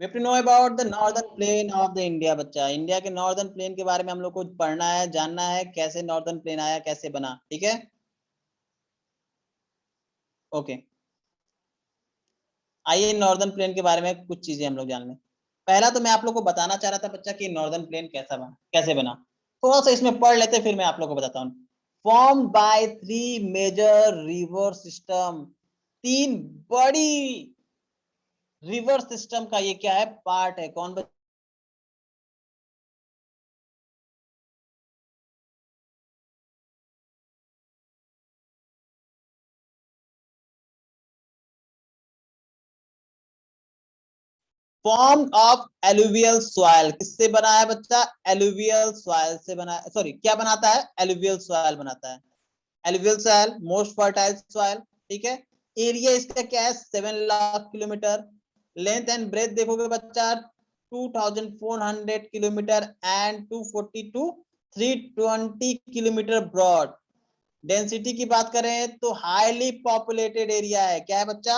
We have to know about the northern plain of the India. बच्चा, India के northern plain के बारे में हम लोग को पढ़ना है, जानना है कैसे नॉर्दर्न प्लेन आया, कैसे बना। ठीक है, ओके। आइए नॉर्दर्न प्लेन के बारे में कुछ चीजें हम लोग जान लें। पहला तो मैं आप लोग को बताना चाह रहा था बच्चा कि नॉर्दर्न प्लेन कैसे बना। थोड़ा सा इसमें पढ़ लेते, फिर मैं आप लोग को बताता हूँ। Form by 3 major river system. 3 बड़ी रिवर सिस्टम का ये क्या है, पार्ट है। कौन? फॉर्म ऑफ एलुवियल सॉइल किससे बना है बच्चा? एलुवियल सॉइल से बना है। सॉरी, क्या बनाता है? एलुवियल सॉइल बनाता है। Alluvial soil most fertile soil. ठीक है, एरिया इसका क्या है? 7 lakh kilometre. Length and breath देखोगे बच्चा 2400 kilometre and 242 320 kilometre broad. Density की बात करें तो हाईली पॉपुलेटेड एरिया है। क्या है बच्चा?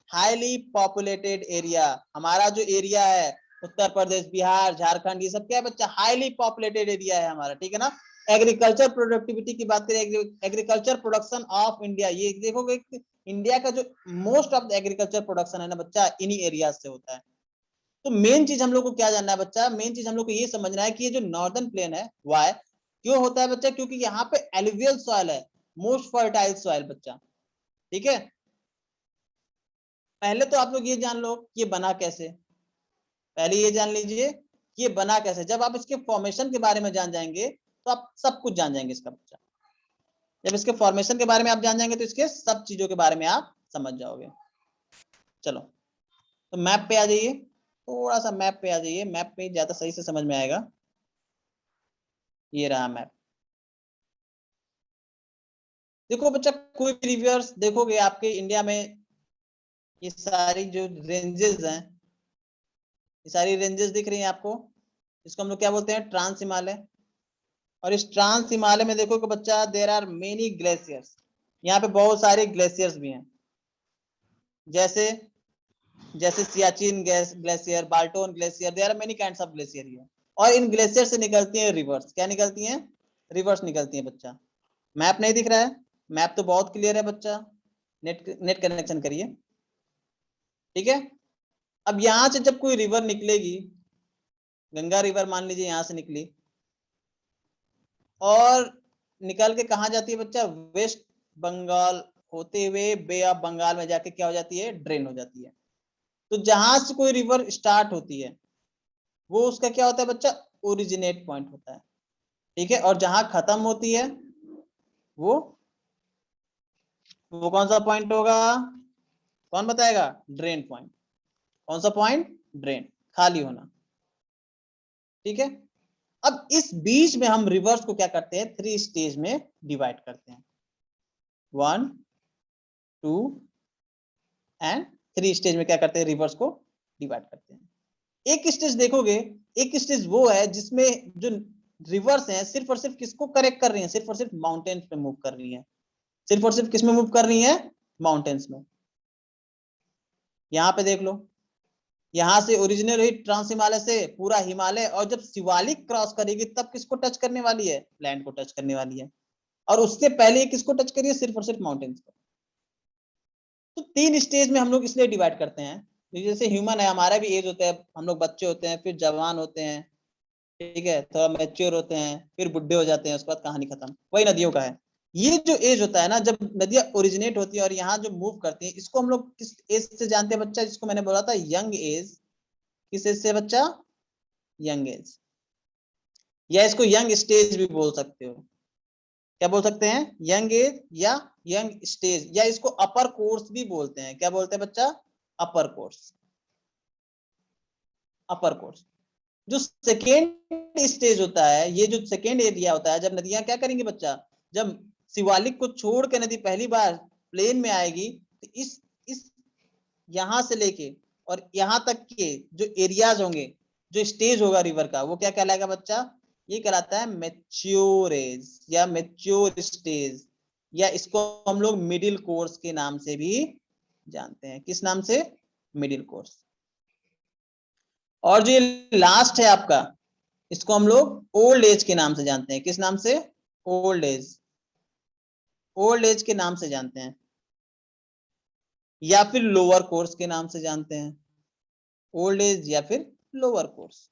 Highly populated area. हमारा जो एरिया है उत्तर प्रदेश, बिहार, झारखंड, ये सब क्या है बच्चा? हाईली पॉपुलेटेड एरिया है हमारा। ठीक है ना। एग्रीकल्चर प्रोडक्टिविटी की बात करें, एग्रीकल्चर प्रोडक्शन ऑफ इंडिया, ये देखोगे इंडिया का जो most of the agriculture production है ना बच्चा, इन्हीं एरिया से होता है। तो मेन चीज हम लोग को क्या जानना है बच्चा? मेन चीज हम लोग को ये समझना है कि ये जो नॉर्दर्न प्लेन है वाई क्यों होता है बच्चा? क्योंकि यहाँ पे एलुवियल सॉइल है, मोस्ट फर्टाइल सॉइल बच्चा। ठीक है, पहले तो आप लोग ये जान लो कि ये बना कैसे। पहले ये जान लीजिए कि ये बना कैसे। जब आप इसके फॉर्मेशन के बारे में जान जाएंगे तो आप सब कुछ जान जाएंगे इसका बच्चा। जब इसके फॉर्मेशन के बारे में आप जान जाएंगे तो इसके सब चीजों के बारे में आप समझ जाओगे। चलो, तो मैप पे आ जाइए, थोड़ा सा मैप पे आ जाइए, मैप पे ज्यादा सही से समझ में आएगा। ये रहा मैप। देखो बच्चा, कोई भी रिवर्स देखोगे आपके इंडिया में, ये सारी जो रेंजेस हैं, ये सारी रेंजेस दिख रही हैं आपको, इसको हम लोग क्या बोलते हैं? ट्रांस हिमालय। और इस ट्रांस हिमालय में देखोगे बच्चा, देयर आर मेनी ग्लेशियर्स। यहाँ पे बहुत सारे ग्लेशियर्स भी हैं, जैसे जैसे Siachen glacier, Baltoro glacier, there are many kinds of glacier here. और इन ग्लेशियर से निकलती हैं रिवर्स। क्या निकलती हैं? रिवर्स निकलती हैं बच्चा। मैप नहीं दिख रहा है? मैप तो बहुत क्लियर है बच्चा, नेट कनेक्शन करिए। ठीक है, अब यहां से जब कोई रिवर निकलेगी, गंगा रिवर मान लीजिए यहां से निकली, और निकल के कहा जाती है बच्चा? वेस्ट बंगाल होते हुए बे ऑफ बंगाल में जाके क्या हो जाती है? ड्रेन हो जाती है। तो जहां से कोई रिवर स्टार्ट होती है वो उसका क्या होता है बच्चा? ओरिजिनेट पॉइंट होता है। ठीक है, और जहां खत्म होती है वो वो कौन सा पॉइंट होगा? कौन बताएगा? Drain point. कौन सा पॉइंट? ड्रेन, खाली होना। ठीक है, अब इस बीच में हम रिवर्स को क्या करते हैं? 3 स्टेज में डिवाइड करते हैं। 1, 2 एंड 3 स्टेज में क्या करते हैं? रिवर्स को डिवाइड करते हैं। एक स्टेज देखोगे, एक स्टेज वो है जिसमें जो रिवर्स हैं सिर्फ और सिर्फ किसको करेक्ट कर रही हैं? सिर्फ और सिर्फ माउंटेन्स पे मूव कर रही हैं। सिर्फ और सिर्फ किस में मूव कर रही हैं? माउंटेन्स में। यहां पे देख लो, यहां से ओरिजिनल हुई ट्रांस हिमालय से पूरा हिमालय, और जब शिवालिक क्रॉस करेगी तब किसको टच करने वाली है? लैंड को टच करने वाली है। और उससे पहले किसको टच करिए? सिर्फ और सिर्फ माउंटेन्स को। तो 3 स्टेज में हम लोग इसलिए डिवाइड करते हैं, जैसे ह्यूमन है, हमारा भी एज होता है, हम लोग बच्चे होते हैं, फिर जवान होते हैं, ठीक है, थोड़ा मैच्योर होते हैं, फिर बुढ़े हो जाते हैं, उसके बाद कहानी खत्म। वही नदियों का है। ये जो एज होता है ना, जब नदियां ओरिजिनेट होती है और यहाँ जो मूव करती है, इसको हम लोग किस एज से जानते हैं बच्चा? जिसको मैंने बोला था यंग एज। किस एज से बच्चा? यंग एज, या इसको यंग स्टेज भी बोल सकते हो। क्या बोल सकते हैं? यंग एज या यंग स्टेज, या इसको अपर कोर्स भी बोलते हैं। क्या बोलते हैं बच्चा? अपर कोर्स। अपर कोर्स। जो सेकेंड स्टेज होता है, ये जो सेकेंड एरिया होता है, जब नदियां क्या करेंगी बच्चा? जब शिवालिक को छोड़ के नदी पहली बार प्लेन में आएगी, तो इस यहां से लेके और यहां तक के जो एरियाज होंगे, जो स्टेज होगा रिवर का, वो क्या कहलाएगा बच्चा? ये कहलाता है मेच्योर एज या मेच्योर स्टेज, या इसको हम लोग मिडिल कोर्स के नाम से भी जानते हैं। किस नाम से? Middle course. और जो ये लास्ट है आपका, इसको हम लोग ओल्ड एज के नाम से जानते हैं। किस नाम से? ओल्ड एज, ओल्ड एज के नाम से जानते हैं, या फिर लोअर कोर्स के नाम से जानते हैं। ओल्ड एज या फिर लोअर कोर्स।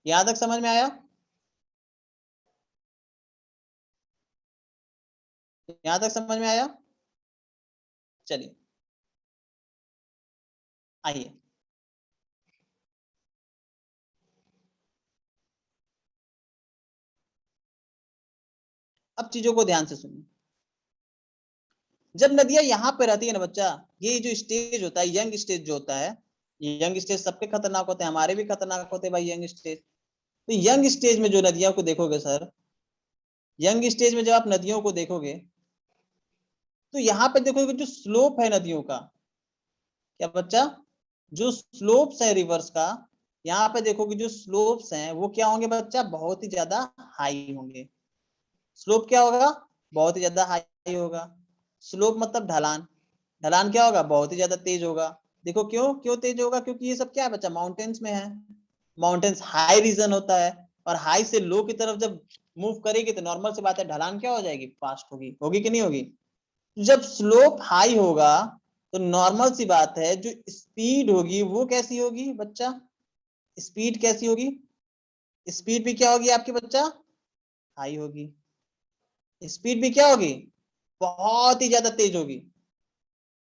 यहां तक समझ में आया? यहां तक समझ में आया? चलिए आइए, अब चीजों को ध्यान से सुनिए। जब नदियां यहाँ पे रहती है ना बच्चा, ये जो स्टेज होता है, यंग स्टेज जो होता है, यंग स्टेज सबके खतरनाक होते हैं, हमारे भी खतरनाक होते हैं भाई यंग स्टेज। तो यंग स्टेज में जो नदियों को देखोगे सर, यंग स्टेज में जब आप नदियों को देखोगे तो यहाँ पे देखोगे जो स्लोप है नदियों का, क्या बच्चा, जो स्लोप्स है रिवर्स का, यहाँ पे देखोगे जो स्लोप्स हैं वो क्या होंगे बच्चा, बहुत ही ज्यादा हाई होंगे। स्लोप क्या होगा? बहुत ही ज्यादा हाई होगा। स्लोप मतलब ढलान, ढलान क्या होगा? बहुत ही ज्यादा तेज होगा। देखो क्यों क्यों तेज होगा, क्योंकि ये सब क्या है बच्चा, माउंटेन्स में है। माउंटेन्स हाई रीजन होता है, और हाई से लो की तरफ जब मूव करेगी तो नॉर्मल सी बात है, ढलान क्या हो जाएगी, फास्ट होगी। होगी कि नहीं होगी? जब स्लोप हाई होगा तो नॉर्मल सी बात है, जो स्पीड होगी वो कैसी होगी बच्चा, स्पीड कैसी होगी? स्पीड भी क्या होगी आपकी बच्चा, हाई होगी। स्पीड भी क्या होगी, बहुत ही ज्यादा तेज होगी।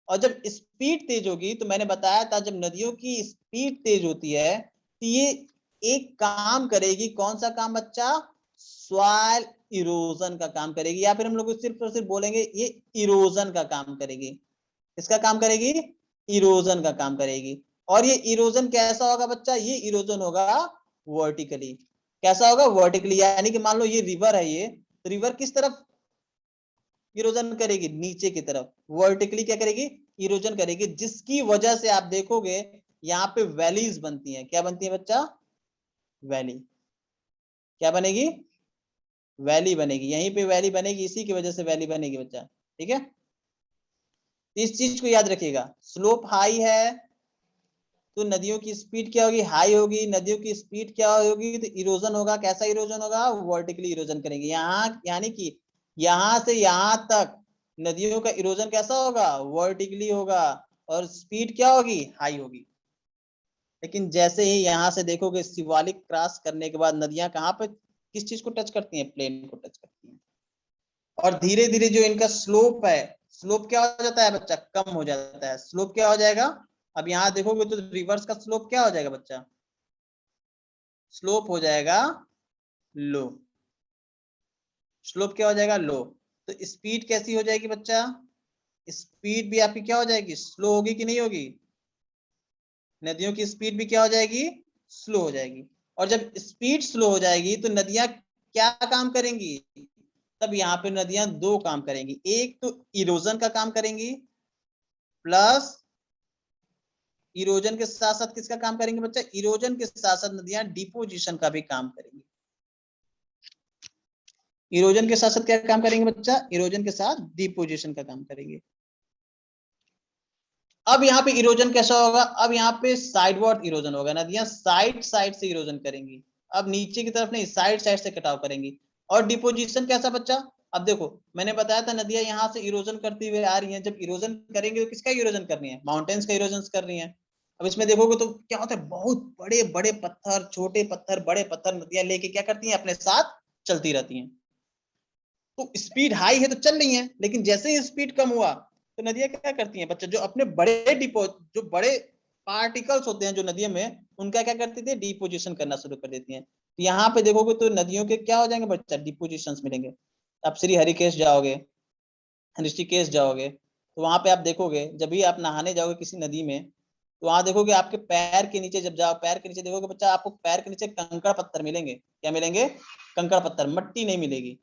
और जब स्पीड तेज होगी तो मैंने बताया था, जब नदियों की स्पीड तेज होती है तो ये एक काम करेगी, कौन सा काम बच्चा, सॉइल इरोजन का काम करेगी, या फिर हम लोग सिर्फ और सिर्फ बोलेंगे ये इरोजन का काम करेगी। इसका काम करेगी, इरोजन का काम करेगी। और ये इरोजन कैसा होगा बच्चा, ये इरोजन होगा वर्टिकली। कैसा होगा, वर्टिकली। यानी कि मान लो ये रिवर है, ये तो रिवर किस तरफ इरोजन करेगी, नीचे की तरफ। वर्टिकली क्या करेगी, इरोजन करेगी, जिसकी वजह से आप देखोगे यहाँ पे वैलीज बनती हैं। क्या बनती है बच्चा, वैली। क्या बनेगी, वैली बनेगी। यहीं पे वैली बनेगी, इसी की वजह से वैली बनेगी बच्चा। ठीक है, इस चीज को याद रखिएगा। स्लोप हाई है तो नदियों की स्पीड क्या होगी, हाई होगी। नदियों की स्पीड क्या होगी, तो इरोजन होगा। कैसा इरोजन होगा, वर्टिकली इरोजन करेंगे। यहाँ यानी कि यहाँ से यहाँ तक नदियों का इरोजन कैसा होगा, वर्टिकली होगा। और स्पीड क्या होगी, हाई होगी। लेकिन जैसे ही यहाँ से देखोगे, शिवालिक क्रॉस करने के बाद नदियां कहाँ पे किस चीज को टच करती हैं, प्लेन को टच करती हैं। और धीरे धीरे जो इनका स्लोप है, स्लोप क्या हो जाता है बच्चा, कम हो जाता है। स्लोप क्या हो जाएगा, अब यहाँ देखोगे तो रिवर्स का स्लोप क्या हो जाएगा बच्चा, स्लोप हो जाएगा लो। स्लोप क्या हो जाएगा, लो। तो स्पीड कैसी हो जाएगी बच्चा, स्पीड भी आपकी क्या हो जाएगी, स्लो होगी कि नहीं होगी। नदियों की स्पीड भी क्या हो जाएगी, स्लो हो जाएगी। और जब स्पीड स्लो हो जाएगी तो नदियां क्या काम करेंगी, तब यहाँ पे नदियां दो काम करेंगी। एक तो इरोजन का काम करेंगी, प्लस इरोजन के साथ साथ किसका काम करेंगे बच्चा, इरोजन के साथ साथ नदियां डिपोजिशन का भी काम करेंगी। इरोजन के साथ साथ क्या काम करेंगे बच्चा, इरोजन के साथ डिपोजिशन का काम करेंगे। अब यहाँ पे इरोजन कैसा होगा, अब यहाँ पे साइडवर्ड इरोजन होगा। नदियां साइड साइड से इरोजन करेंगी, अब नीचे की तरफ नहीं, साइड साइड से कटाव करेंगी। और डिपोजिशन कैसा बच्चा, अब देखो मैंने बताया था नदियां यहाँ से इरोजन करती हुई आ रही हैं। जब इरोजन करेंगे तो किसका इरोजन कर रही है, माउंटेन्स का इरोजन कर रही है। अब इसमें देखोगे तो क्या होता है, बहुत बड़े बड़े पत्थर, छोटे पत्थर, बड़े पत्थर नदियां लेके क्या करती हैं, अपने साथ चलती रहती हैं। तो स्पीड हाई है तो चल रही है, लेकिन जैसे ही स्पीड कम हुआ तो नदियां क्या करती हैं बच्चा, जो अपने बड़े डिपो, जो बड़े पार्टिकल्स होते हैं जो नदियों में, उनका क्या करती थी, डिपोजिशन करना शुरू कर देती हैं। तो यहाँ पे देखोगे तो नदियों के क्या हो जाएंगे बच्चा, डिपोजिशन मिलेंगे। आप श्री हरिकेश जाओगे, ऋषिकेश जाओगे, तो वहां पे आप देखोगे, जब भी आप नहाने जाओगे किसी नदी में, तो वहां देखोगे आपके पैर के नीचे, जब जाओ पैर के नीचे देखोगे बच्चा, आपको पैर के नीचे कंकड़ पत्थर मिलेंगे। क्या मिलेंगे, कंकड़ पत्थर, मट्टी नहीं मिलेगी।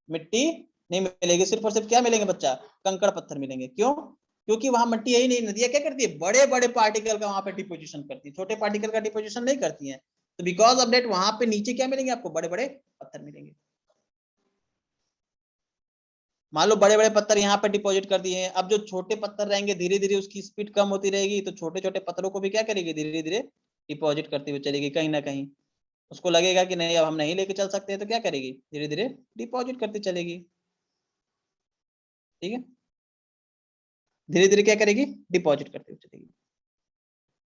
मिट्टी नहीं मिलेगी, सिर्फ और सिर्फ क्या मिलेंगे बच्चा, कंकड़ पत्थर मिलेंगे। क्यों, क्योंकि वहां मिट्टी है ही नहीं। नदियां क्या करती है, बड़े बड़े पार्टिकल का वहां पे डिपोजिशन करती है, छोटे पार्टिकल का डिपोजिशन नहीं करती है। तो बिकॉज ऑफ डेट वहां पे नीचे क्या मिलेंगे आपको, बड़े बड़े पत्थर मिलेंगे। मान लो बड़े बड़े पत्थर यहाँ पे डिपॉजिट कर दिए हैं, अब जो छोटे पत्थर रहेंगे, धीरे धीरे उसकी स्पीड कम होती रहेगी, तो छोटे छोटे पत्थरों को भी क्या करेगी, धीरे धीरे डिपॉजिट करती हुई चलेगी कहीं ना कहीं। उसको लगेगा कि नहीं अब हम नहीं लेके चल सकते, तो क्या करेगी, धीरे धीरे डिपॉजिट करती चलेगी। ठीक है, धीरे धीरे क्या करेगी, डिपॉजिट करती हुई चलेगी।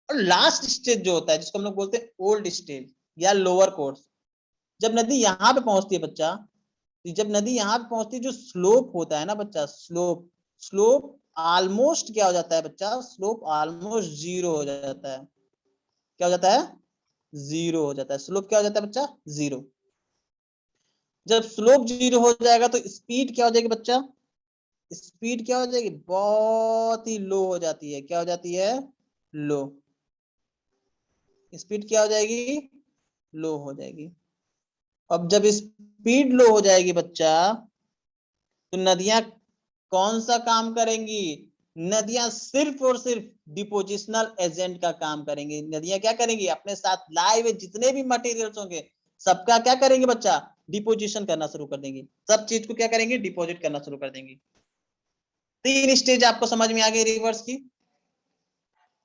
और लास्ट स्टेज जो होता है जिसको हम लोग बोलते हैं ओल्ड स्टेज या लोअर कोर्स, जब नदी यहाँ पे पहुंचती है बच्चा, जब नदी यहाँ पे पहुंचती है, जो स्लोप होता है ना बच्चा, स्लोप स्लोप ऑलमोस्ट क्या हो जाता है बच्चा, स्लोप ऑलमोस्ट जीरो हो जाता है। क्या हो जाता है, जीरो हो जाता है। स्लोप क्या हो जाता है बच्चा, जीरो। जब स्लोप जीरो हो जाएगा तो स्पीड क्या हो जाएगी बच्चा, स्पीड क्या हो जाएगी, बहुत ही लो हो जाती है। क्या हो जाती है, लो। स्पीड क्या हो जाएगी, लो हो जाएगी। अब जब स्पीड लो हो जाएगी बच्चा, तो नदियां कौन सा काम करेंगी, नदियां सिर्फ और सिर्फ डिपोजिशनल एजेंट का काम करेंगी। नदियां क्या करेंगी, अपने साथ लाए हुए जितने भी मटेरियल्स होंगे सबका क्या करेंगे बच्चा, डिपोजिशन करना शुरू कर देंगे। सब चीज को क्या करेंगे, डिपोजिट करना शुरू कर देंगे। तीन स्टेज आपको समझ में आ गई रिवर्स की।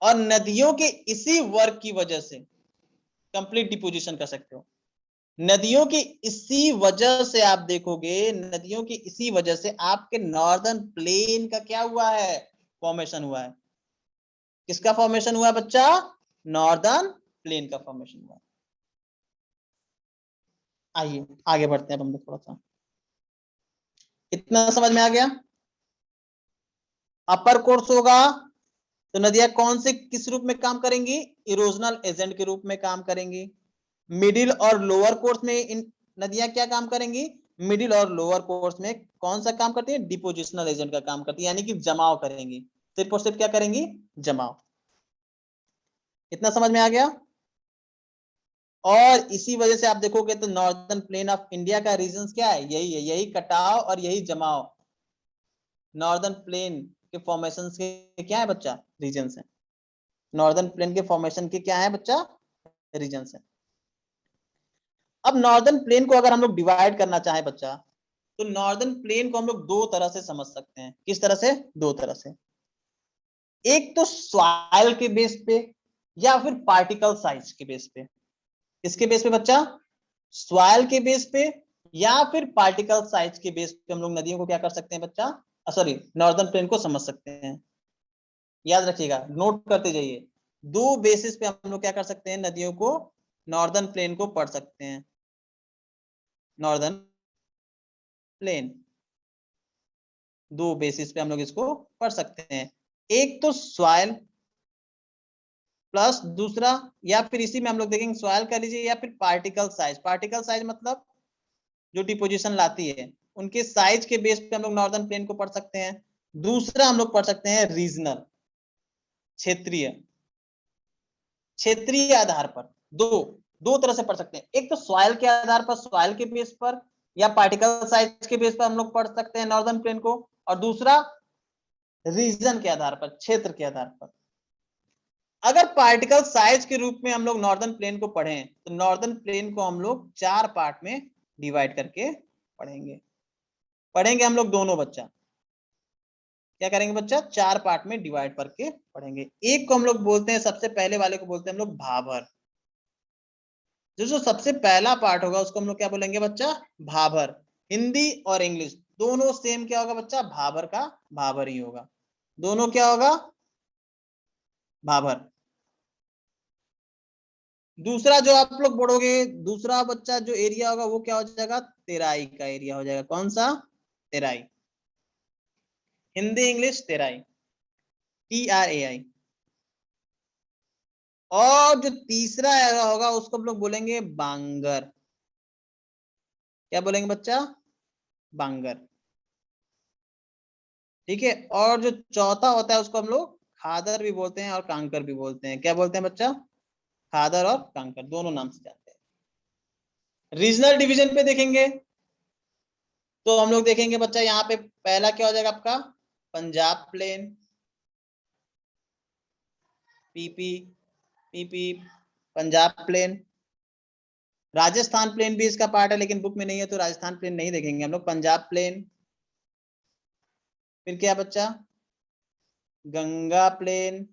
और नदियों के इसी वर्क की वजह से कंप्लीट डिपोजिशन कर सकते हो। नदियों की इसी वजह से आप देखोगे, नदियों की इसी वजह से आपके नॉर्दर्न प्लेन का क्या हुआ है, फॉर्मेशन हुआ है। किसका फॉर्मेशन हुआ है बच्चा, नॉर्दर्न प्लेन का फॉर्मेशन हुआ है। आइए आगे बढ़ते हैं अब हम लोग थोड़ा सा। इतना समझ में आ गया। अपर कोर्स होगा तो नदियां कौन से किस रूप में काम करेंगी, इरोजनल एजेंट के रूप में काम करेंगी। मिडिल और लोअर कोर्स में इन नदियां क्या काम करेंगी, मिडिल और लोअर कोर्स में कौन सा काम करती है, डिपोजिशनल एजेंट का काम करती है, यानी कि जमाव करेंगी। सिर्फ और सिर्फ क्या करेंगी, जमाव। इतना समझ में आ गया। और इसी वजह से आप देखोगे तो नॉर्दर्न प्लेन ऑफ इंडिया का रीजन क्या है, यही है, यही कटाव और यही जमाव नॉर्दर्न प्लेन के फॉर्मेशन के क्या है बच्चा, रीजन है। नॉर्दर्न प्लेन के फॉर्मेशन के क्या है बच्चा, रीजन है। अब नॉर्दर्न प्लेन को अगर हम लोग डिवाइड करना चाहें बच्चा, तो नॉर्दर्न प्लेन को हम लोग दो तरह से समझ सकते हैं। किस तरह से, दो तरह से। एक तो सॉइल के बेस पे या फिर पार्टिकल साइज के बेस पे। किसके बेस पे बच्चा, सॉइल के बेस पे या फिर पार्टिकल साइज के बेस पे हम लोग नदियों को क्या कर सकते हैं बच्चा, सॉरी नॉर्दर्न प्लेन को समझ सकते हैं। याद रखिएगा, नोट करते जाइए। दो बेसिस पे हम लोग क्या कर सकते हैं, नदियों को, नॉर्दर्न प्लेन को पढ़ सकते हैं। नॉर्दर्न प्लेन, दो बेसिस पे हम लोग इसको पढ़ सकते हैं। एक तो सॉइल प्लस दूसरा, या फिर इसी में हम लोग देखेंगे सॉइल कर लीजिए, या फिर पार्टिकल साइज। पार्टिकल साइज मतलब जो डिपोजिशन लाती है उनके साइज के बेस पे हम लोग नॉर्दर्न प्लेन को पढ़ सकते हैं। दूसरा हम लोग पढ़ सकते हैं रीजनल, क्षेत्रीय, क्षेत्रीय आधार पर। दो दो तरह से पढ़ सकते हैं। एक तो सॉइल के आधार पर, सॉइल के बेस पर या पार्टिकल साइज के बेस पर हम लोग पढ़ सकते हैं नॉर्दर्न प्लेन को। और दूसरा रीजन के आधार पर, क्षेत्र के आधार पर। अगर पार्टिकल साइज के रूप में हम लोग नॉर्दर्न प्लेन को पढ़ें तो नॉर्दर्न प्लेन को हम लोग चार पार्ट में डिवाइड करके पढ़ेंगे। पढ़ेंगे हम लोग दोनों बच्चा, क्या करेंगे बच्चा, चार पार्ट में डिवाइड करके पढ़ेंगे। एक को हम लोग बोलते हैं, सबसे पहले वाले को बोलते हैं हम लोग भाबर। जो सबसे पहला पार्ट होगा उसको हम लोग क्या बोलेंगे बच्चा, भाबर। हिंदी और इंग्लिश दोनों सेम क्या होगा बच्चा, भाबर का भाबर ही होगा। दोनों क्या होगा, भाबर। दूसरा जो आप लोग पढ़ोगे, दूसरा बच्चा जो एरिया होगा वो क्या हो जाएगा, तेराई का एरिया हो जाएगा। कौन सा, TRAI. Hindi English TRAI, TRAI। और जो तीसरा एरिया होगा उसको हम लोग बोलेंगे बांगर। क्या बोलेंगे बच्चा, बांगर। ठीक है। और जो चौथा होता है उसको हम लोग खादर भी बोलते हैं और कांकर भी बोलते हैं। क्या बोलते हैं बच्चा, खादर और कांकर, दोनों नाम से जानते हैं। रीजनल डिवीजन पे देखेंगे तो हम लोग देखेंगे बच्चा, यहाँ पे पहला क्या हो जाएगा आपका, Punjab plain, PP, PP, Punjab plain. Rajasthan plain भी इसका पार्ट है लेकिन बुक में नहीं है तो राजस्थान प्लेन नहीं देखेंगे हम लोग, पंजाब प्लेन। फिर क्या बच्चा, गंगा प्लेन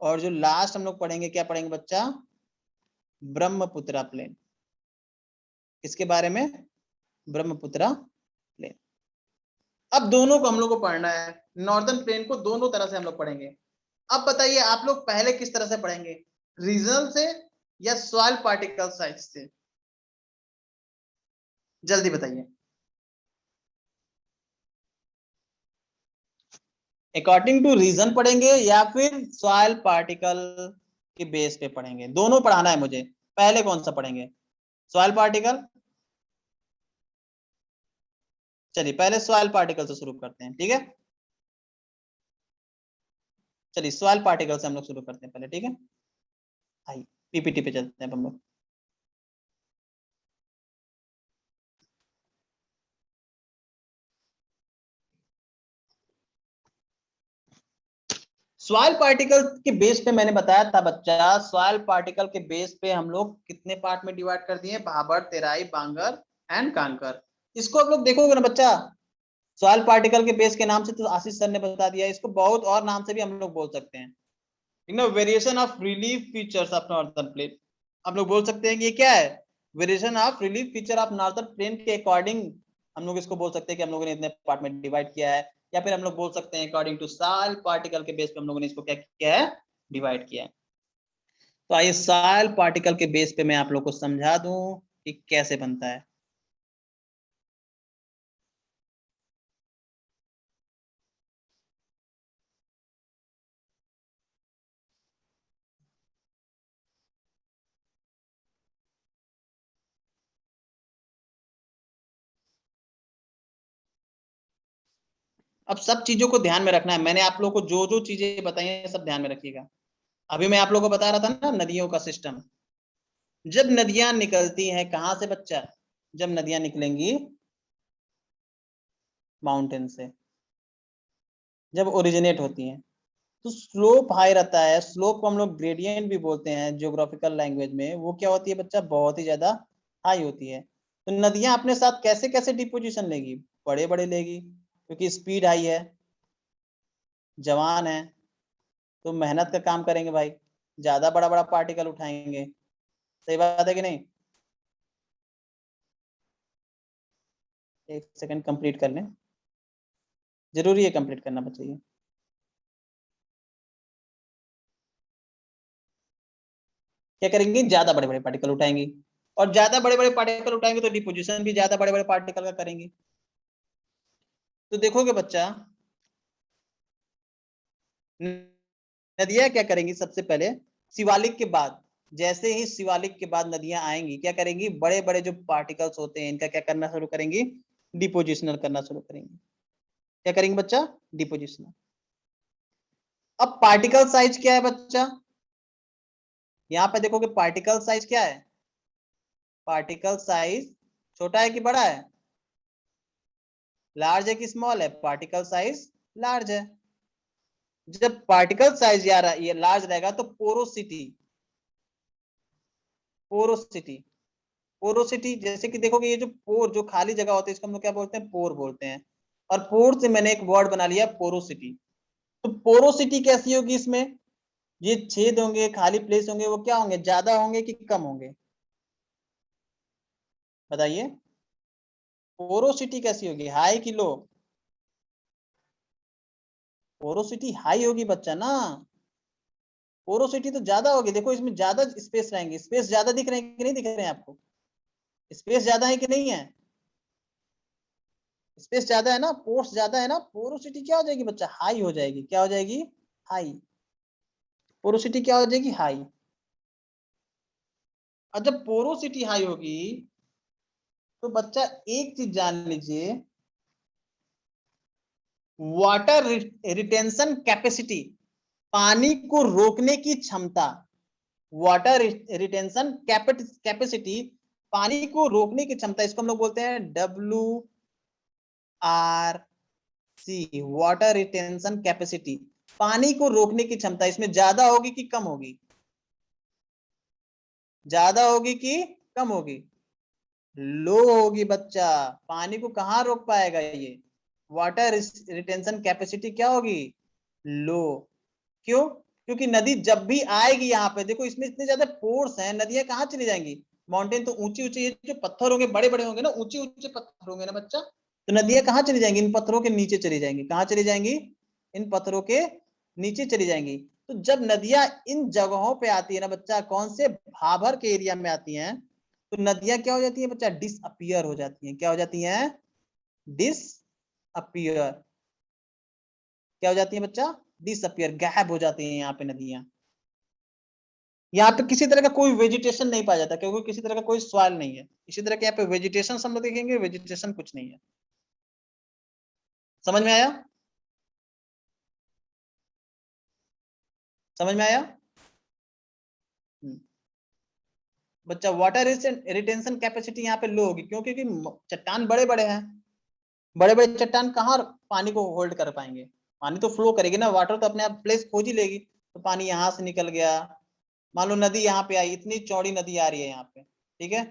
और जो लास्ट हम लोग पढ़ेंगे, क्या पढ़ेंगे बच्चा? ब्रह्मपुत्रा प्लेन। किसके बारे में? ब्रह्मपुत्रा प्लेन। अब दोनों को हम लोग को पढ़ना है, नॉर्दर्न प्लेन को दोनों तरह से हम लोग पढ़ेंगे। अब बताइए आप लोग पहले किस तरह से पढ़ेंगे, रीजनल से या सॉइल पार्टिकल साइज से? जल्दी बताइए। अकॉर्डिंग टू रीजन पढ़ेंगे या फिर सॉइल पार्टिकल के बेस पे पढ़ेंगे? दोनों पढ़ाना है मुझे। पहले कौन सा पढ़ेंगे, सॉइल पार्टिकल? चलिए पहले सॉइल पार्टिकल से शुरू करते हैं, ठीक है? चलिए सॉइल पार्टिकल से हम लोग शुरू करते हैं पहले, ठीक है? आइए पीपीटी पे चलते हैं हम लोग। सॉइल पार्टिकल के बेस पे मैंने बताया था बच्चा, सॉइल पार्टिकल के बेस पे हम लोग कितने पार्ट में डिवाइड कर दिए? भाबर, तेराई, बांगर एंड कांकर। इसको आप लोग देखोगे ना बच्चा, सॉइल पार्टिकल के बेस के नाम से तो आशीष सर ने बता दिया, इसको बहुत और नाम से भी हम लोग बोल सकते हैं, ठीक ना? Variation of relief features of northern plain. हम लोग बोल सकते हैं कि ये क्या है? Variation of relief feature of northern plain के अकॉर्डिंग हम लोग इसको बोल सकते हैं कि हम लोगों ने इतने पार्ट में डिवाइड किया है, या फिर हम लोग बोल सकते हैं अकॉर्डिंग टू सॉइल पार्टिकल के बेस पे हम लोगों ने इसको क्या किया है? डिवाइड किया है। तो आइए सॉइल पार्टिकल के बेस पे मैं आप लोग को समझा दूं कि कैसे बनता है। अब सब चीजों को ध्यान में रखना है, मैंने आप लोगों को जो जो चीजें बताई हैं सब ध्यान में रखिएगा। अभी मैं आप लोगों को बता रहा था ना नदियों का सिस्टम। जब नदियां निकलती हैं कहां से बच्चा? जब नदियां निकलेंगी माउंटेन से, जब ओरिजिनेट होती हैं तो स्लोप हाई रहता है। स्लोप को हम लोग ग्रेडियंट भी बोलते हैं ज्योग्राफिकल लैंग्वेज में। वो क्या होती है बच्चा? बहुत ही ज्यादा हाई होती है। तो नदियां अपने साथ कैसे कैसे डिपोजिशन लेगी? बड़े बड़े लेगी, क्योंकि स्पीड हाई है, जवान है, तो मेहनत का काम करेंगे भाई, ज्यादा बड़ा बड़ा पार्टिकल उठाएंगे। सही बात है कि नहीं? एक सेकंड कंप्लीट कर लें, जरूरी है कंप्लीट करना बच्चा ये। क्या करेंगे? ज्यादा बड़े बड़े पार्टिकल उठाएंगे, और ज्यादा बड़े बड़े पार्टिकल उठाएंगे तो डिपोजिशन भी ज्यादा बड़े बड़े पार्टिकल का करेंगे। तो देखोगे बच्चा, नदियां क्या करेंगी? सबसे पहले शिवालिक के बाद, जैसे ही शिवालिक के बाद नदियां आएंगी, क्या करेंगी? बड़े बड़े जो पार्टिकल्स होते हैं इनका क्या करना शुरू करेंगी? डिपोजिशनल करना शुरू करेंगी। क्या करेंगे बच्चा? डिपोजिशनल। अब पार्टिकल साइज क्या है बच्चा? यहां पे देखोगे पार्टिकल साइज क्या है? पार्टिकल साइज छोटा है कि बड़ा है? लार्ज है कि स्मॉल है? पार्टिकल साइज लार्ज है। जब पार्टिकल साइज यार ये लार्ज रहेगा तो पोरोसिटी, पोरोसिटी, पोरोसिटी जैसे कि देखोगे ये जो पोर, जो खाली जगह होती है इसको हम लोग क्या बोलते हैं? पोर बोलते हैं। और पोर से मैंने एक वर्ड बना लिया पोरोसिटी। तो पोरोसिटी कैसी होगी इसमें? ये छेद होंगे, खाली प्लेस होंगे, वो क्या होंगे? ज्यादा होंगे कि कम होंगे? बताइए। पोरोसिटी कैसी होगी, हाई कि लो? पोरोसिटी हाई होगी बच्चा ना। पोरोसिटी तो ज्यादा होगी, देखो इसमें ज्यादा स्पेस रहेंगे। स्पेस ज्यादा दिख रहे हैं कि नहीं दिख रहे हैं आपको? स्पेस ज्यादा है कि नहीं है? स्पेस ज्यादा है ना, पोर्स ज्यादा है ना, पोरोसिटी क्या हो जाएगी बच्चा? हाई हो जाएगी। क्या हो जाएगी? हाई। पोरोसिटी क्या हो जाएगी? हाई। और जब पोरोसिटी हाई होगी तो बच्चा एक चीज जान लीजिए, वाटर रिटेंशन कैपेसिटी, पानी को रोकने की क्षमता, वाटर रिटेंशन कैपेसिटी, पानी को रोकने की क्षमता, इसको हम लोग बोलते हैं WRC, वाटर रिटेंशन कैपेसिटी। पानी को रोकने की क्षमता इसमें ज्यादा होगी कि कम होगी? ज्यादा होगी कि कम होगी? लो होगी बच्चा। पानी को कहाँ रोक पाएगा ये? वाटर रिटेंशन कैपेसिटी क्या होगी? लो। क्यों? क्योंकि नदी जब भी आएगी यहाँ पे, देखो इसमें इतने ज्यादा फोर्स है, नदियां कहाँ चली जाएंगी, माउंटेन तो ऊंची ऊंची, ये जो पत्थर होंगे बड़े बड़े होंगे ना, ऊंचे ऊंचे पत्थर होंगे ना बच्चा, तो नदियां कहाँ चली जाएंगी, इन पत्थरों के नीचे चली जाएंगी। कहाँ चली जाएंगी, इन पत्थरों के नीचे चली जाएंगी। तो जब नदियां इन जगहों पे आती है ना बच्चा, कौन से भाबर के एरिया में आती हैं, तो नदियां क्या हो जाती है बच्चा, डिसअपियर हो जाती हैं। क्या हो जाती हैं, डिसअपियर। क्या हो जाती है बच्चा, डिसअपियर, गायब हो जाती है यहाँ पे नदियां। यहाँ पे किसी तरह का कोई वेजिटेशन नहीं पाया जाता, क्योंकि किसी तरह का कोई सॉइल नहीं है। इसी तरह के यहाँ पे वेजिटेशन हम लोग देखेंगे, वेजिटेशन कुछ नहीं है। समझ में आया, समझ में आया। बच्चा वाटर रिटेंशन कैपेसिटी यहाँ पे लो होगी, क्यों, क्योंकि चट्टान बड़े बड़े हैं, बड़े बड़े चट्टान कहाँ पानी को होल्ड कर पाएंगे, पानी तो फ्लो करेगी ना, वाटर तो अपने आप प्लेस खोज ही लेगी। तो पानी यहाँ से निकल गया, मान लो नदी यहाँ पे आई, इतनी चौड़ी नदी आ रही है यहाँ पे, ठीक है,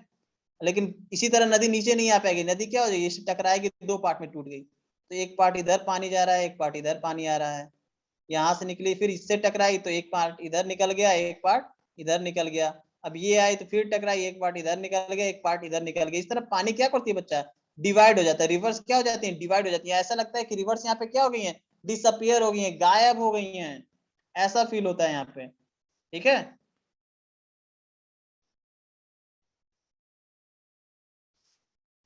लेकिन इसी तरह नदी नीचे नहीं आ पाएगी, नदी क्या हो जाएगी, इससे टकराएगी, दो पार्ट में टूट गई, तो एक पार्ट इधर पानी जा रहा है, एक पार्ट इधर पानी आ रहा है। यहाँ से निकली, फिर इससे टकराई तो एक पार्ट इधर निकल गया, एक पार्ट इधर निकल गया। अब ये आई तो फिर टकराई, एक पार्ट इधर निकल गया, एक पार्ट इधर निकल गया। इस तरह पानी क्या करती है बच्चा, डिवाइड हो जाता है, रिवर्स क्या हो जाती है, डिवाइड हो जाती है। ऐसा लगता है कि रिवर्स यहाँ पे क्या हो गई है, डिसअपियर हो गई है, गायब हो गई है, ऐसा फील होता है यहाँ पे, ठीक है।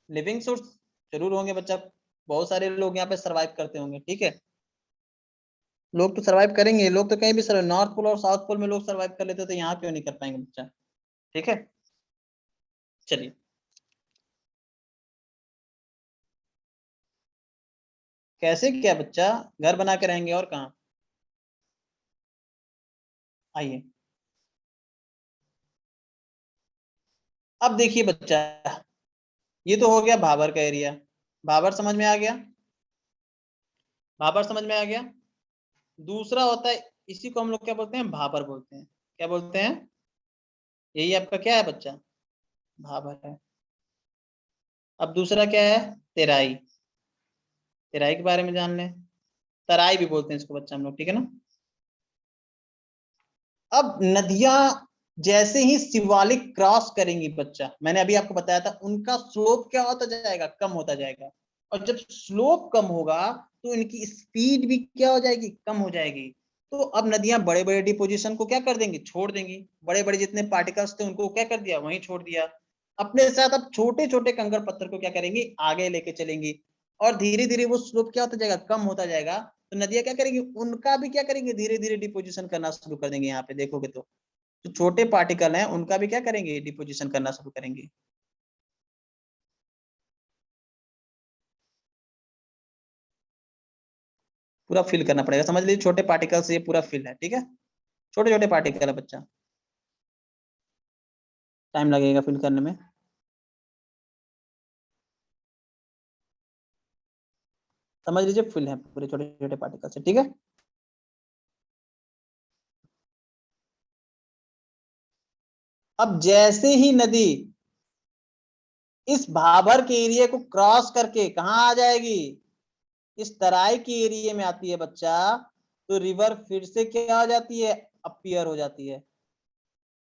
लिविंग सोर्स जरूर होंगे बच्चा, बहुत सारे लोग यहाँ पे सरवाइव करते होंगे, ठीक है। लोग तो सरवाइव करेंगे, लोग तो कहीं भी सर्वाइव, नॉर्थ पोल और साउथ पोल में लोग सरवाइव कर लेते, तो यहाँ क्यों नहीं कर पाएंगे बच्चा, ठीक है। चलिए, कैसे क्या बच्चा, घर बना के रहेंगे और कहाँ, आइए। अब देखिए बच्चा, ये तो हो गया भाबर का एरिया, भाबर समझ में आ गया, भाबर समझ में आ गया। दूसरा होता है, इसी को हम लोग क्या बोलते हैं, भाबर बोलते हैं। क्या बोलते हैं, यही आपका क्या है बच्चा, भाबर है। अब दूसरा क्या है, तेराई, तेराई के बारे में जान लें, तराई भी बोलते हैं इसको बच्चा हम लोग, ठीक है ना। अब नदियां जैसे ही शिवालिक क्रॉस करेंगी बच्चा, मैंने अभी आपको बताया था, उनका स्लोप क्या होता जाएगा, कम होता जाएगा। और जब स्लोप कम होगा तो इनकी स्पीड भी क्या हो जाएगी, कम हो जाएगी। तो अब नदियां बड़े बड़े डिपोजिशन को क्या कर देंगी, छोड़ देंगी, बड़े बड़े जितने पार्टिकल्स थे उनको क्या कर दिया, वहीं छोड़ दिया। अपने साथ अब छोटे छोटे कंकड़ पत्थर को क्या करेंगी, आगे लेके चलेंगी, और धीरे धीरे वो स्लोप क्या होता जाएगा, कम होता जाएगा। तो नदियां क्या करेंगी, उनका भी क्या करेंगे, धीरे धीरे डिपोजिशन करना शुरू कर देंगे। यहाँ पे देखोगे तो जो छोटे पार्टिकल हैं उनका भी क्या करेंगे, डिपोजिशन करना शुरू करेंगे। पूरा फिल करना पड़ेगा, समझ लीजिए छोटे पार्टिकल से ये पूरा फिल है, ठीक है। छोटे छोटे पार्टिकल है बच्चा, टाइम लगेगा फिल करने में। समझ लीजिए फिल है पूरे छोटे छोटे पार्टिकल से, ठीक है। अब जैसे ही नदी इस भाबर के एरिया को क्रॉस करके कहाँ आ जाएगी, इस तराई की एरिया में आती है बच्चा, तो रिवर फिर से क्या हो जाती है, अपीयर हो जाती है।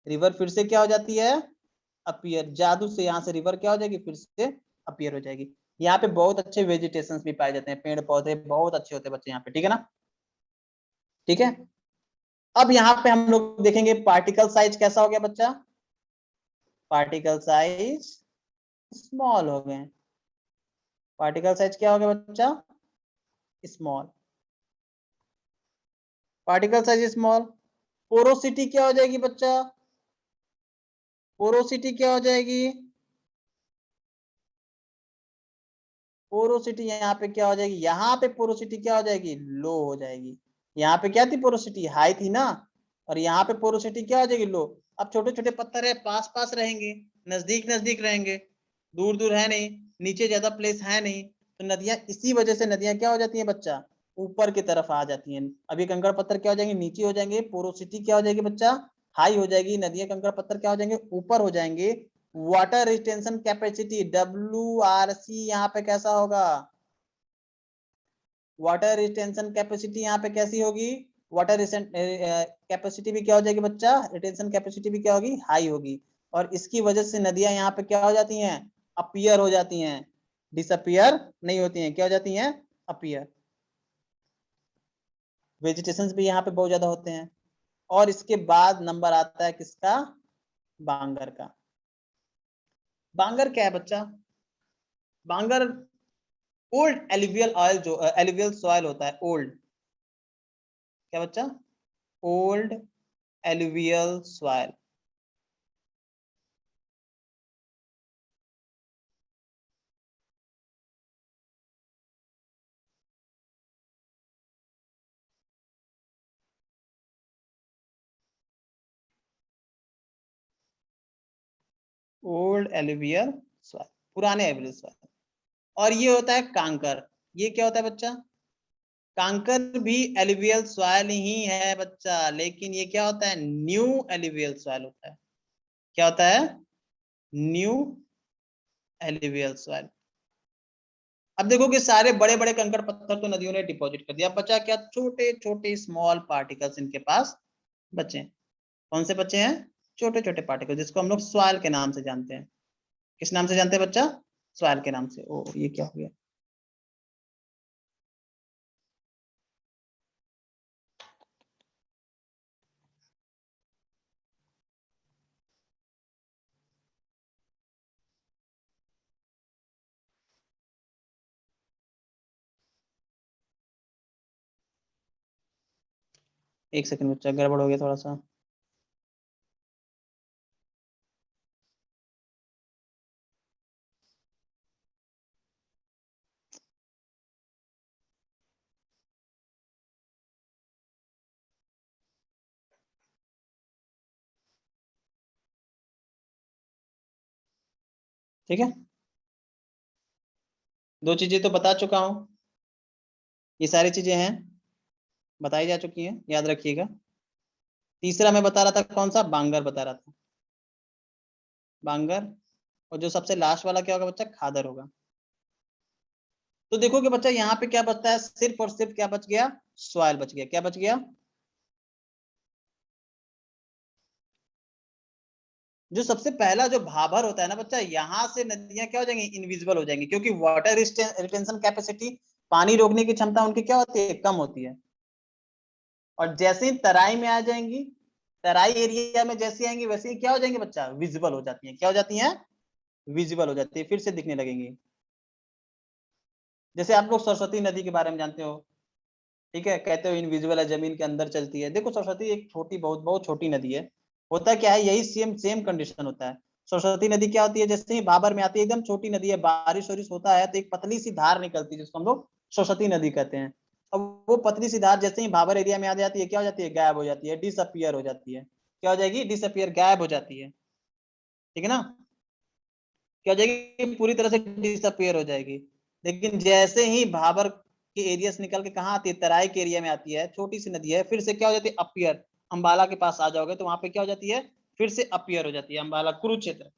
रिवर फिर से क्या हो जाती है, अपीयर, जादू से यहाँ से रिवर क्या हो जाएगी, फिर से अपीयर हो जाएगी। यहाँ पे बहुत अच्छे वेजिटेशन भी पाए जाते हैं, पेड़ पौधे बहुत अच्छे होते हैं बच्चे यहाँ पे, ठीक है ना, ठीक है। अब यहाँ पे हम लोग देखेंगे पार्टिकल साइज कैसा हो गया बच्चा, पार्टिकल साइज स्मॉल हो गए। पार्टिकल साइज क्या हो गया बच्चा, small, particle size small. Porosity क्या हो जाएगी बच्चा, पोरोसिटी क्या हो जाएगी, पोरोसिटी यहाँ पे क्या हो जाएगी, यहाँ पे पोरोसिटी क्या हो जाएगी, लो हो जाएगी। यहाँ पे क्या थी, पोरोसिटी हाई थी ना, और यहाँ पे पोरोसिटी क्या हो जाएगी, लो। अब छोटे छोटे पत्थर है, पास पास रहेंगे, नजदीक नजदीक रहेंगे, दूर दूर है नहीं, नीचे ज्यादा प्लेस है नहीं, तो नदियां इसी वजह से नदियां क्या हो जाती है बच्चा, ऊपर की तरफ आ जाती हैं। अभी कंकड़ पत्थर क्या हो जाएंगे, नीचे हो जाएंगे, पोरोसिटी क्या हो जाएगी बच्चा, हाई हो जाएगी, नदियां कंकड़ पत्थर क्या हो जाएंगे, ऊपर हो जाएंगे। वाटर रिटेंशन कैपेसिटी WRC यहाँ पे कैसा होगा, वाटर रिटेंशन कैपेसिटी यहाँ पे कैसी होगी, वाटर कैपेसिटी भी क्या हो जाएगी बच्चा, रिटेंशन कैपेसिटी भी क्या होगी, हाई होगी, और इसकी वजह से नदियां यहाँ पे क्या हो जाती हैं, अपीयर हो जाती हैं, डिसअपियर नहीं होती हैं, क्या हो जाती हैं, अपीयर। वेजिटेशन भी यहाँ पे बहुत ज्यादा होते हैं। और इसके बाद नंबर आता है किसका, बांगर का। बांगर क्या है बच्चा, बांगर ओल्ड एलुवियल ऑयल, जो एलुवियल सॉइल होता है, ओल्ड क्या बच्चा, old alluvial soil. Old alluvial soil, पुराने एलुवियल सॉइल। और ये होता है कांकर, ये क्या होता है बच्चा, कांकर भी एलुवियल सॉइल ही है बच्चा, लेकिन ये क्या होता है, न्यू एलुवियल सॉइल होता है। क्या होता है, न्यू एलुवियल सॉइल। अब देखो कि सारे बड़े बड़े कंकड़ पत्थर तो नदियों ने डिपॉजिट कर दिया, बचा क्या, छोटे छोटे स्मॉल पार्टिकल्स इनके पास बचे। कौन से बचे हैं, छोटे छोटे पार्टिकल, जिसको हम लोग सॉइल के नाम से जानते हैं। किस नाम से जानते हैं बच्चा, सॉइल के नाम से। ओ ये क्या हो गया, एक सेकंड बच्चा, गड़बड़ हो गया थोड़ा सा। ठीक है, दो चीजें तो बता चुका हूं, ये सारी चीजें हैं, बताई जा चुकी हैं, याद रखिएगा। तीसरा मैं बता रहा था कौन सा, बांगर बता रहा था, बांगर। और जो सबसे लास्ट वाला क्या होगा बच्चा, खादर होगा। तो देखो कि बच्चा यहाँ पे क्या बचता है, सिर्फ और सिर्फ क्या बच गया, सॉइल बच गया। क्या बच गया, जो सबसे पहला जो भाभर होता है ना बच्चा, यहाँ से नदियां क्या हो जाएंगी, इनविजिबल हो जाएंगी, क्योंकि वाटर रिटेंशन कैपेसिटी, पानी रोकने की क्षमता उनकी क्या होती है, कम होती है। और जैसे ही तराई में आ जाएंगी, तराई एरिया में जैसे आएंगी वैसे ही क्या हो जाएंगे बच्चा, विजिबल हो जाती है। क्या हो जाती है, विजिबल हो जाती है, फिर से दिखने लगेंगी। जैसे आप लोग सरस्वती नदी के बारे में जानते हो, ठीक है, कहते हो इनविजिबल है, जमीन के अंदर चलती है। देखो सरस्वती एक छोटी, बहुत बहुत छोटी नदी है। होता क्या है, यही सेम सेम कंडीशन होता है। सरस्वती नदी क्या होती है, जैसे ही भाबर में आती है, एकदम छोटी नदी है, बारिश वारिश होता है तो एक पतली सी धार निकलती है, जिसको हम लोग सरस्वती नदी कहते हैं। अब वो पतली सी धार जैसे ही भाबर एरिया में आ जाती है, क्या हो जाती है, गायब हो जाती है, डिसअपियर हो जाती है। क्या हो जाएगी, डिसअपियर, गायब हो जाती है। ठीक है ना, क्या हो जाएगी, पूरी तरह से डिसअपियर हो जाएगी। लेकिन जैसे ही भाबर के एरिया से निकल के कहाँ आती है, तराई के एरिया में आती है, छोटी सी नदी है, फिर से क्या हो जाती है, अपीयर। अंबाला के पास आ जाओगे तो वहां पे क्या हो जाती है, फिर से अपीयर हो जाती है। अंबाला, कुरुक्षेत्र,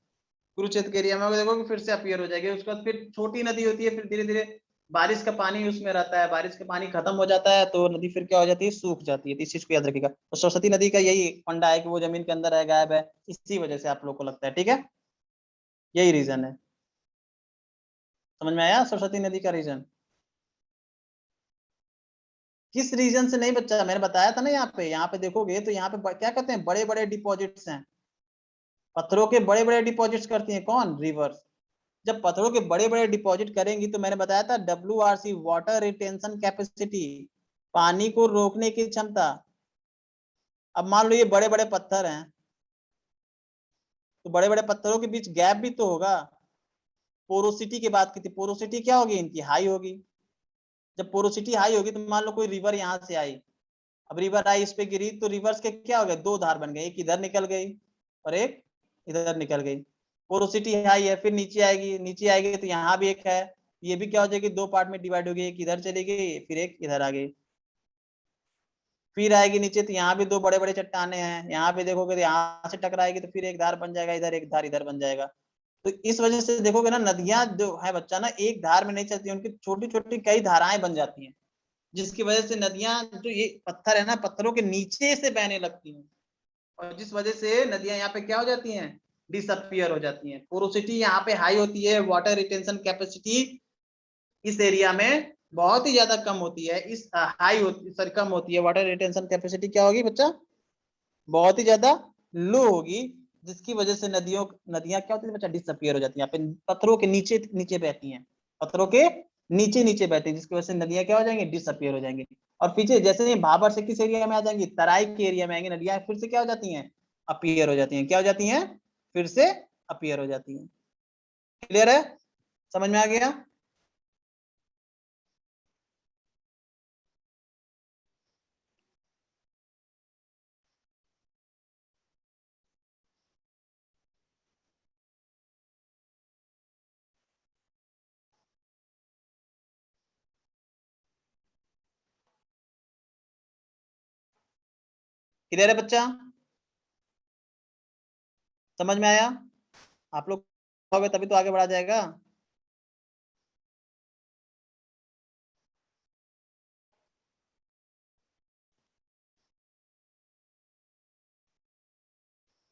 कुरुक्षेत्र के एरिया में देखोगे फिर से अपीयर हो जाएगी। उसके बाद फिर छोटी नदी होती है, फिर धीरे धीरे बारिश का पानी उसमें रहता है, बारिश का पानी खत्म हो जाता है तो नदी फिर क्या हो जाती है, सूख जाती है। तो इस चीज को याद रखिएगा। तो सरस्वती नदी का यही फंडा है कि वो जमीन के अंदर है, गायब है, इसी वजह से आप लोग को लगता है। ठीक है, यही रीजन है। समझ में आया सरस्वती नदी का रीजन, किस रीजन से नहीं बच्चा, मैंने बताया था ना। यहाँ पे देखोगे तो यहाँ पे क्या कहते हैं, बड़े बड़े डिपॉजिट्स हैं, पत्थरों के बड़े बड़े डिपॉजिट्स करती हैं कौन, रिवर्स। जब पत्थरों के बड़े बड़े डिपॉजिट करेंगी तो मैंने बताया था WRC, वाटर रिटेंशन कैपेसिटी, पानी को रोकने की क्षमता। अब मान लो ये बड़े बड़े पत्थर हैं, तो बड़े बड़े पत्थरों के बीच गैप भी तो होगा। पोरोसिटी की बात की थी, पोरोसिटी क्या होगी इनकी, हाई होगी। जब पोरोसिटी हाई होगी तो मान लो कोई रिवर यहाँ से आई, अब रिवर आई, इस पे गिरी, तो रिवर्स के क्या हो गए, दो धार बन गए, एक इधर निकल गई और एक इधर निकल गई। पोरोसिटी हाई है, फिर नीचे आएगी, नीचे आएगी तो यहाँ भी एक है, ये भी क्या हो जाएगी, दो पार्ट में डिवाइड हो गई, एक इधर चली गई, फिर एक इधर आ गई। फिर आएगी नीचे तो यहाँ भी दो बड़े बड़े चट्टाने हैं, यहाँ भी देखोगे तो यहाँ से टकराएगी तो फिर एक धार बन जाएगा, इधर एक धार इधर बन जाएगा। तो इस वजह से देखोगे ना, नदियां जो है बच्चा ना, एक धार में नहीं चलती, उनकी छोटी छोटी कई धाराएं बन जाती हैं, जिसकी वजह से नदियां, जो ये पत्थर है ना, पत्थरों के नीचे से बहने लगती हैं, और जिस वजह से नदियां यहाँ पे क्या हो जाती हैं, डिसअपियर हो जाती हैं। पोरोसिटी यहाँ पे हाई होती है, वाटर रिटेंशन कैपेसिटी इस एरिया में बहुत ही ज्यादा कम होती है, इस हाई होती, सॉरी कम होती है, वाटर रिटेंशन कैपेसिटी क्या होगी बच्चा, बहुत ही ज्यादा लो होगी, जिसकी वजह से नदियां क्या होती है बच्चा, डिसअपियर हो जाती है, यहाँ पे पत्थरों के नीचे नीचे बहती हैं, पत्थरों के नीचे नीचे बहती है, जिसकी वजह से नदियां क्या हो जाएंगी, डिसअपियर हो जाएंगी। और पीछे जैसे भाबर से किस एरिया में आ जाएंगी, तराई के एरिया में आएंगे, नदियां फिर से क्या हो जाती हैं, अपीयर हो जाती हैं, क्या हो जाती हैं, फिर से अपीयर हो जाती हैं। क्लियर है, समझ में आ गया? क्लियर है बच्चा, समझ में आया? आप लोग होगे तभी तो आगे बढ़ा जाएगा।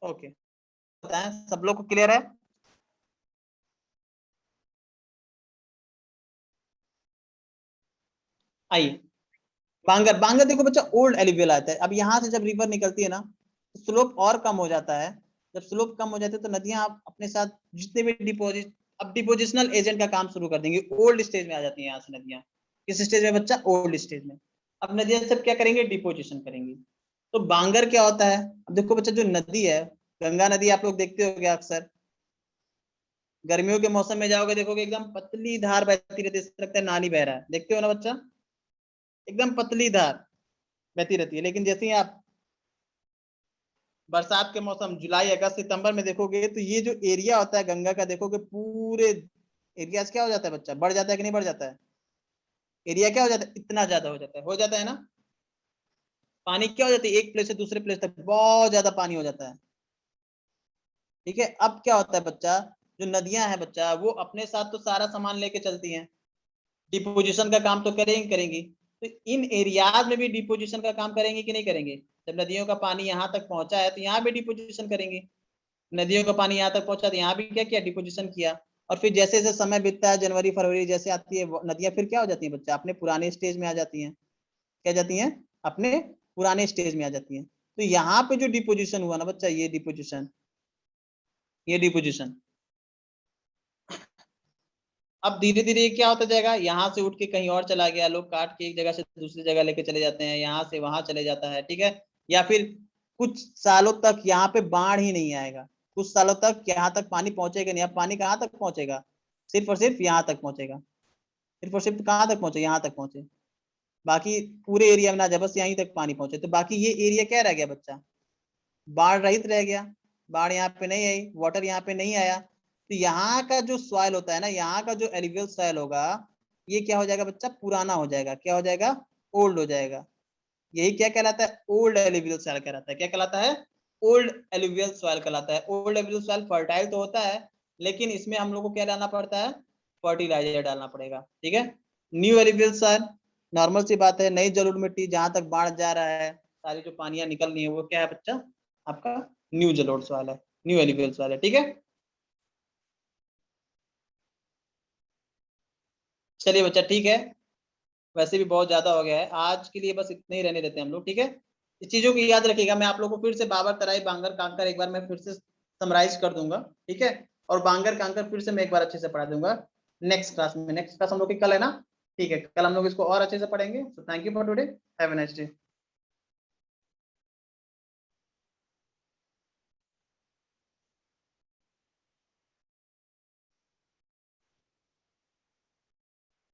ओके, बताएं सब लोग को क्लियर है? आइए, बांगर, बांगर देखो बच्चा ओल्ड एलिवियल आता है। अब यहाँ से जब रिवर निकलती है ना, तो स्लोप और कम हो जाता है। जब स्लोप कम हो जाती है तो नदियां अपने साथ जितने भी डिपोजिट, अब डिपोजिशनल एजेंट का काम शुरू कर देंगे, ओल्ड स्टेज में आ जाती है यहाँ से नदियां। किस स्टेज में बच्चा, ओल्ड स्टेज में। अब नदियां सब क्या करेंगे, डिपोजिशन करेंगी। तो बांगर क्या होता है, अब देखो बच्चा जो नदी है, गंगा नदी आप लोग देखते हो अक्सर, गर्मियों के मौसम में जाओगे देखोगे एकदम पतली धार बहती रहती है, ऐसा लगता है नाली बह रहा है, देखते हो ना बच्चा, एकदम पतली धार बहती रहती है। लेकिन जैसे ही आप बरसात के मौसम जुलाई अगस्त सितंबर में देखोगे, तो ये जो एरिया होता है गंगा का, देखोगे पूरे एरिया क्या हो जाता है बच्चा, बढ़ जाता है कि नहीं बढ़ जाता है, एरिया क्या हो जाता है, इतना ज्यादा हो जाता है ना, पानी क्या हो जाती है, एक प्लेस से दूसरे प्लेस तक बहुत ज्यादा पानी हो जाता है। ठीक है, अब क्या होता है बच्चा, जो नदियां हैं बच्चा, वो अपने साथ तो सारा सामान लेके चलती हैं, डिपोजिशन का काम तो करेंगी करेंगी, तो इन एरियाज में भी डिपोजिशन का काम करेंगे कि नहीं करेंगे। जब नदियों का पानी यहाँ तक पहुंचा है तो यहाँ भी डिपोजिशन करेंगे, नदियों का पानी यहाँ तक पहुंचा तो यहाँ भी क्या किया, डिपोजिशन किया। और फिर जैसे जैसे समय बीतता है, जनवरी फरवरी जैसे आती है, नदियां फिर क्या हो जाती है बच्चा, अपने पुराने स्टेज में आ जाती हैं, क्या जाती हैं, अपने पुराने स्टेज में आ जाती हैं। तो यहाँ पे जो डिपोजिशन हुआ ना बच्चा, ये डिपोजिशन, ये डिपोजिशन, अब धीरे धीरे क्या होता जाएगा, यहाँ से उठ के कहीं और चला गया, लोग काट के एक जगह से दूसरी जगह लेके चले जाते हैं, यहाँ से वहां चले जाता है, ठीक है। या फिर कुछ सालों तक यहाँ पे बाढ़ ही नहीं आएगा, कुछ सालों तक यहाँ तक पानी पहुंचेगा नहीं। अब पानी कहाँ तक पहुंचेगा, सिर्फ और सिर्फ यहाँ तक पहुंचेगा, सिर्फ और सिर्फ कहाँ तक पहुंचे, यहाँ तक पहुंचे, बाकी पूरे एरिया में ना जाए, बस यहीं तक पानी पहुंचे। तो बाकी ये एरिया क्या रह गया बच्चा, बाढ़ रहित रह गया, बाढ़ यहाँ पे नहीं आई, वाटर यहाँ पे नहीं आया। तो यहाँ का जो सॉइल होता है ना, यहाँ का जो एलिवियल सॉइल होगा, ये क्या हो जाएगा बच्चा, पुराना हो जाएगा, क्या हो जाएगा, ओल्ड हो जाएगा। यही क्या कहलाता है, ओल्ड एलिवियल सॉइल कहलाता है। क्या कहलाता है, ओल्ड एलिवियल सॉइल कहलाता है। ओल्ड एलिवियल सॉइल फर्टाइल तो होता है, लेकिन इसमें हम लोग को क्या डालना पड़ता है, फर्टिलाइजर डालना पड़ेगा, ठीक है। न्यू एलिवियल सॉइल, नॉर्मल सी बात है, नई जलोढ़ मिट्टी जहां तक बाढ़ जा रहा है, सारी जो पानियां निकल रही है, वो क्या है बच्चा, आपका न्यू जलोढ़ वाला है, न्यू एलिवेल्स वाला है, ठीक है। चलिए बच्चा, ठीक है, वैसे भी बहुत ज्यादा हो गया है, आज के लिए बस इतने ही रहने देते हैं हम लोग, ठीक है। इस चीजों की याद रखिएगा, मैं आप लोगों को फिर से बाबर, तराई, बांगर, कांकर एक बार मैं फिर से समराइज कर दूंगा, ठीक है। और बांगर कांकर फिर से मैं एक बार अच्छे से पढ़ा दूंगा नेक्स्ट क्लास में। नेक्स्ट क्लास हम लोग की कल है ना, ठीक है, कल हम लोग इसको और अच्छे से पढ़ेंगे। So thank you for today, have a nice day.